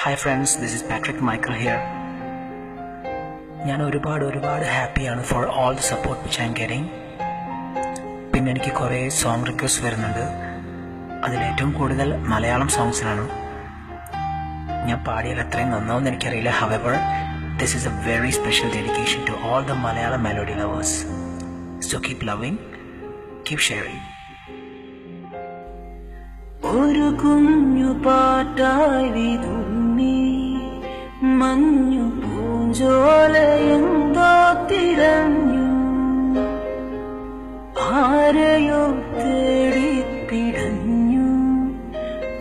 Hi friends, this is Patrick Michael here. ഞാൻ ഒരുപാട് ഹാപ്പിയാണ് for all the support which I am getting. പിന്നെ എനിക്ക് കുറേ സോങ് റിക്വസ്റ്റ് വരുന്നുണ്ട്. അതിലേറ്റവും കൂടുതൽ മലയാളം സോങ്സിനാണ്. ഞാൻ പാടിയാൽ അത്രയും നന്നാവുമെന്ന് എനിക്കറിയില്ല. However, this is a very special dedication to all the Malayalam melody lovers. So keep loving, keep sharing. ഒരു കുഞ്ഞു പാട്ടായി വിതുമ്മി മഞ്ഞു പൂഞ്ചോലയെന്തോ തിരഞ്ഞു, ആരെയോ തേടിപ്പിടഞ്ഞു.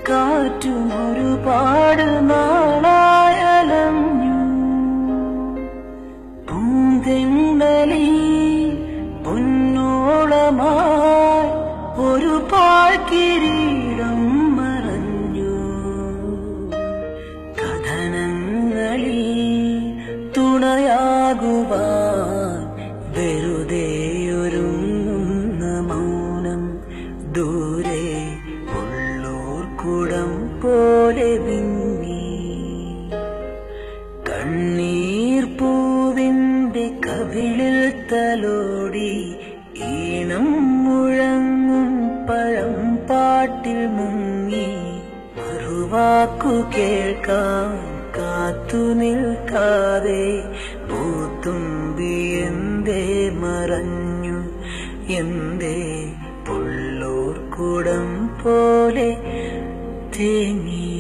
കാറ്റും ഒരുപാട് നാളായലഞ്ഞു. പൂന്തെന്നലി പൊന്നോളമായി ഒരു പാഴ്കിരീടം മറഞ്ഞു. കഥനങ്ങളിൽ തുണയാകുവാൻ വെറുതെയൊരുങ്ങുന്ന മൗനം ദൂരെ ഉള്ളോർക്കുടം പോലെ വിങ്ങി. കണ്ണീർ പൂവിൻ്റെ കവിളിൽ തലോടി ഈണം മുഴങ്ങും പഴം പാട്ടിൽ മുങ്ങി. മറുവാക്കു കേൾക്കാൻ കാത്തു നിൽക്കാതെ പൂത്തുമ്പി എന്തേ മറഞ്ഞു, എന്തേ പുള്ളോർക്കുടം പോലെ തേങ്ങി.